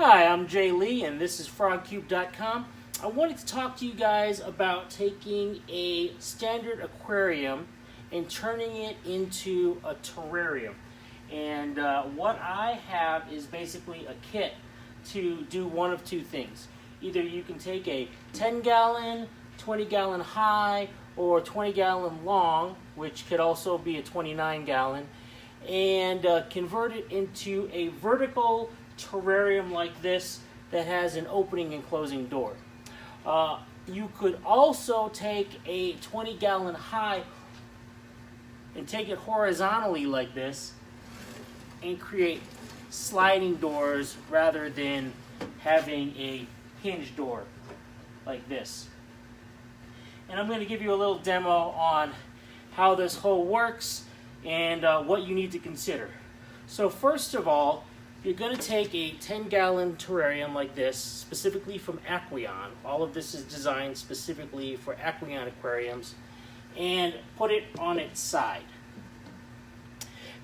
Hi, I'm Jay Lee and this is frogcube.com. I wanted to talk to you guys about taking a standard aquarium and turning it into a terrarium. And what I have is basically a kit to do one of two things. Either you can take a 10-gallon, 20-gallon high, or 20-gallon long, which could also be a 29-gallon, and convert it into a vertical terrarium like this that has an opening and closing door. You could also take a 20-gallon high and take it horizontally like this and create sliding doors rather than having a hinged door like this. And I'm going to give you a little demo on how this whole works and what you need to consider. So first of all, you're going to take a 10-gallon terrarium like this, specifically from Aqueon. All of this is designed specifically for Aqueon Aquariums, and put it on its side.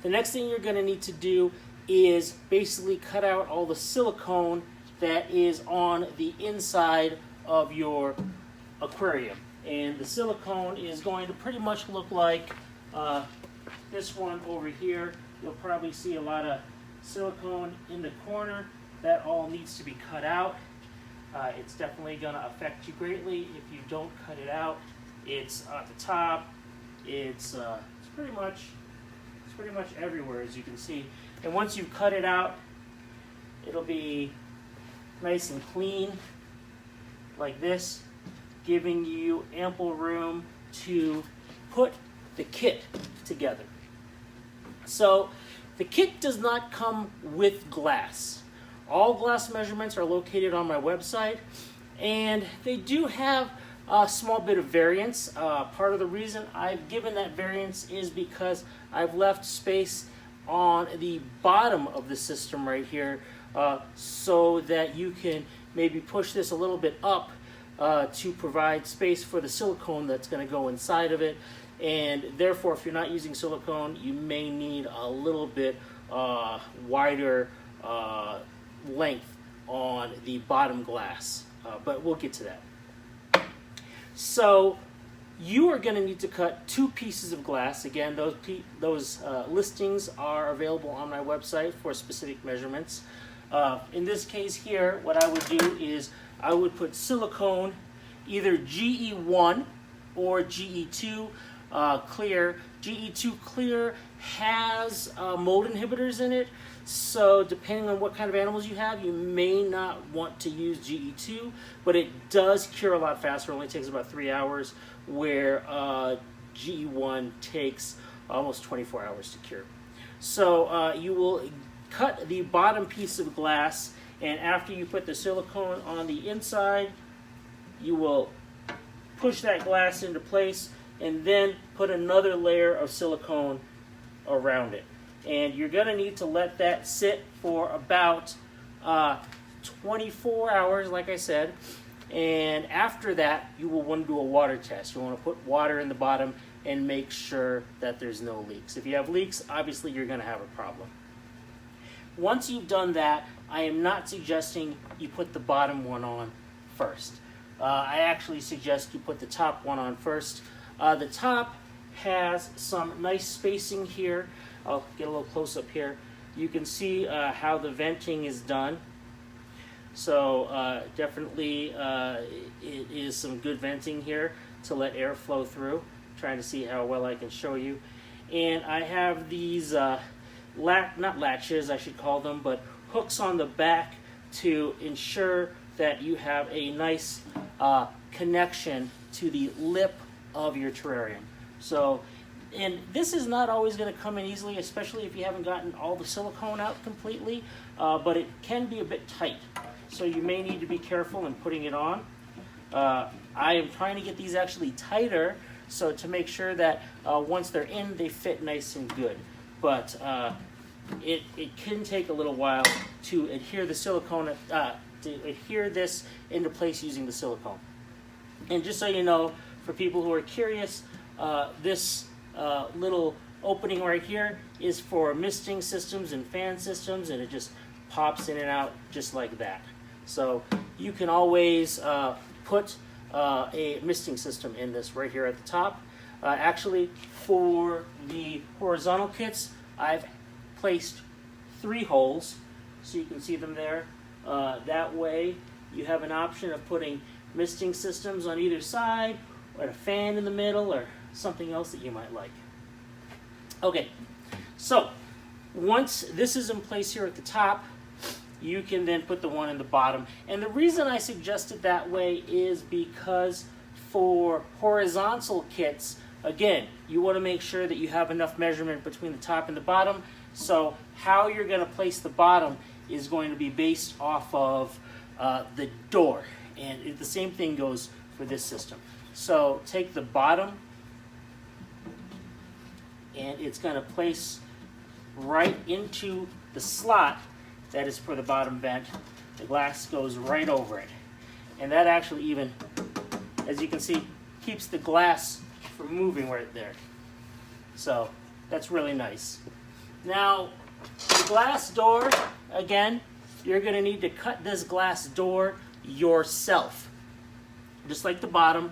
The next thing you're going to need to do is basically cut out all the silicone that is on the inside of your aquarium. And the silicone is going to pretty much look like this one over here. You'll probably see a lot of silicone in the corner. That all needs to be cut out. It's definitely going to affect you greatly if you don't cut it out. It's at the top. It's pretty much everywhere, as you can see. And once you cut it out, it'll be nice and clean like this, giving you ample room to put the kit together. So the kit does not come with glass. All glass measurements are located on my website, and they do have a small bit of variance. Part of the reason I've given that variance is because I've left space on the bottom of the system right here so that you can maybe push this a little bit up to provide space for the silicone that's going to go inside of it. And therefore, if you're not using silicone, you may need a little bit wider length on the bottom glass, but we'll get to that. So you are going to need to cut 2 pieces of glass. Again, those listings are available on my website for specific measurements. In this case here, what I would do is I would put silicone, either GE1 or GE2 clear. GE2 clear has mold inhibitors in it, so depending on what kind of animals you have, you may not want to use GE2, but it does cure a lot faster. It only takes about 3 hours, where GE1 takes almost 24 hours to cure. So you will cut the bottom piece of glass, and after you put the silicone on the inside, you will push that glass into place and then put another layer of silicone around it. And you're going to need to let that sit for about 24 hours, like I said. And after that, you will want to do a water test. You want to put water in the bottom and make sure that there's no leaks. If you have leaks, obviously you're going to have a problem. Once you've done that, I am not suggesting you put the bottom one on first. I actually suggest you put the top one on first. The top has some nice spacing here. I'll get a little close up here. You can see how the venting is done. So definitely it is some good venting here to let air flow through. I'm trying to see how well I can show you. And I have these not latches, I should call them, but hooks on the back to ensure that you have a nice connection to the lip of your terrarium. So, and this is not always going to come in easily, especially if you haven't gotten all the silicone out completely, but it can be a bit tight. So you may need to be careful in putting it on. I am trying to get these actually tighter, so to make sure that once they're in, they fit nice and good. But it can take a little while to adhere the silicone, to adhere this into place using the silicone. And just so you know, for people who are curious, this little opening right here is for misting systems and fan systems, and it just pops in and out just like that. So you can always put a misting system in this right here at the top. Actually, for the horizontal kits, I've placed 3 holes, so you can see them there. That way, you have an option of putting misting systems on either side, or a fan in the middle, or something else that you might like. Okay, so once this is in place here at the top, you can then put the one in the bottom. And the reason I suggest it that way is because for horizontal kits, again, you want to make sure that you have enough measurement between the top and the bottom. So how you're going to place the bottom is going to be based off of the door. And the same thing goes for this system. So take the bottom, and it's going to place right into the slot that is for the bottom vent. The glass goes right over it. And that actually even, as you can see, keeps the glass from moving right there. So that's really nice. Now, the glass door, again, you're going to need to cut this glass door yourself. Just like the bottom,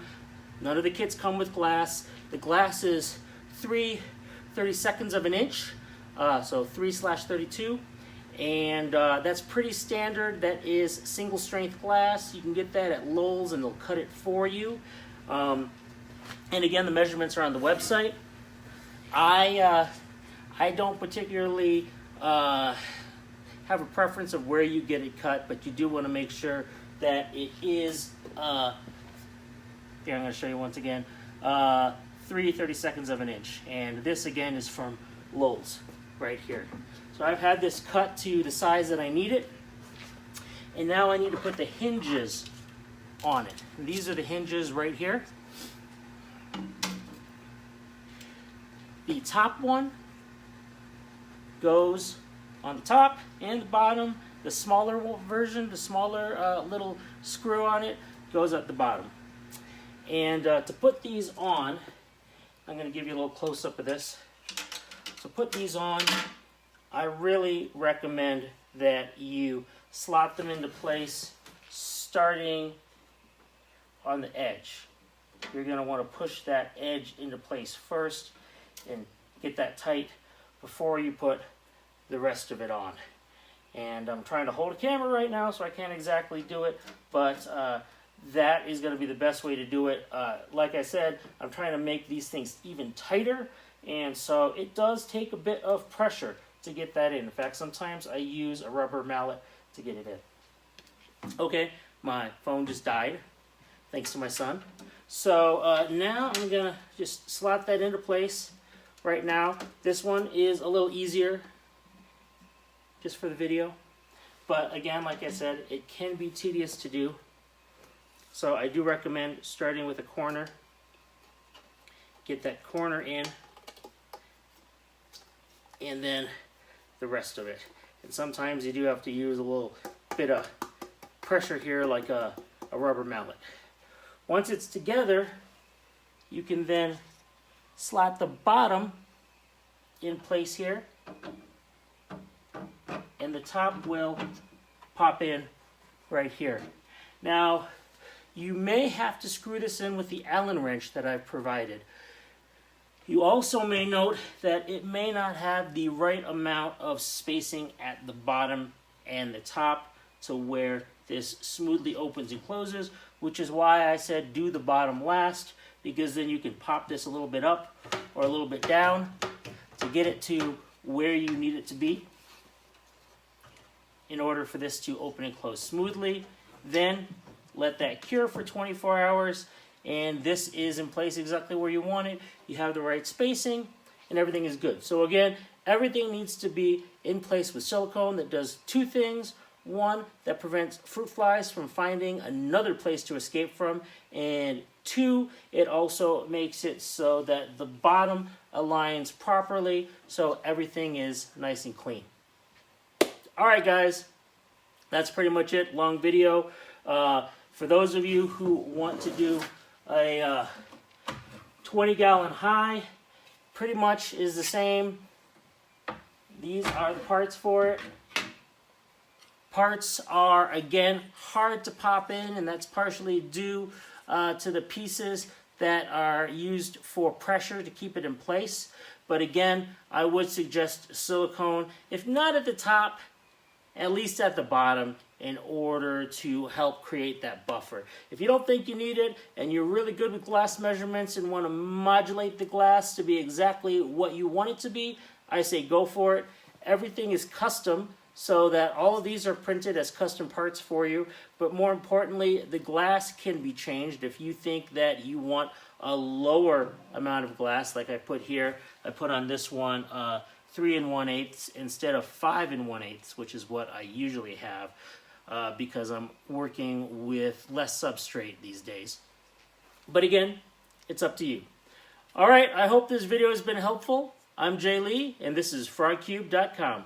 none of the kits come with glass. The glass is 3/32 of an inch, so 3/32. And that's pretty standard. That is single strength glass. You can get that at Lowe's and they'll cut it for you. And again, the measurements are on the website. I don't particularly have a preference of where you get it cut, but you do want to make sure that it is, here I'm going to show you once again, 3/32 of an inch. And this again is from Lowe's right here. So I've had this cut to the size that I need it. And now I need to put the hinges on it. And these are the hinges right here. The top one goes on the top and the bottom. The smaller version, the smaller little screw on it, goes at the bottom. And to put these on, I'm going to give you a little close-up of this. To put these on, I really recommend that you slot them into place starting on the edge. You're going to want to push that edge into place first and get that tight before you put the rest of it on. And I'm trying to hold a camera right now, so I can't exactly do it, but that is going to be the best way to do it. Like I said, I'm trying to make these things even tighter, and so it does take a bit of pressure to get that in. In fact, sometimes I use a rubber mallet to get it in. Okay, my phone just died, thanks to my son. So now I'm going to just slot that into place right now. This one is a little easier just for the video. But again, like I said, it can be tedious to do. So I do recommend starting with a corner. Get that corner in. And then the rest of it. And sometimes you do have to use a little bit of pressure here, like a rubber mallet. Once it's together, you can then slot the bottom in place here, and the top will pop in right here. Now, you may have to screw this in with the Allen wrench that I've provided. You also may note that it may not have the right amount of spacing at the bottom and the top to where this smoothly opens and closes, which is why I said do the bottom last, because then you can pop this a little bit up or a little bit down to get it to where you need it to be in order for this to open and close smoothly. Then let that cure for 24 hours, and this is in place exactly where you want it. You have the right spacing, and everything is good. So again, everything needs to be in place with silicone that does two things. One, that prevents fruit flies from finding another place to escape from, and two, it also makes it so that the bottom aligns properly so everything is nice and clean. Alright guys, that's pretty much it. Long video. For those of you who want to do a 20-gallon high, pretty much is the same. These are the parts for it. Parts are, again, hard to pop in, and that's partially due to the pieces that are used for pressure to keep it in place. But again, I would suggest silicone, if not at the top, at least at the bottom, in order to help create that buffer. If you don't think you need it, and you're really good with glass measurements and want to modulate the glass to be exactly what you want it to be, I say go for it. Everything is custom, so that all of these are printed as custom parts for you. But more importantly, the glass can be changed if you think that you want a lower amount of glass, like I put here. I put on this one 3 1/8 instead of 5 1/8, which is what I usually have because I'm working with less substrate these days. But again, it's up to you. All right, I hope this video has been helpful. I'm Jay Lee, and this is frogcube.com.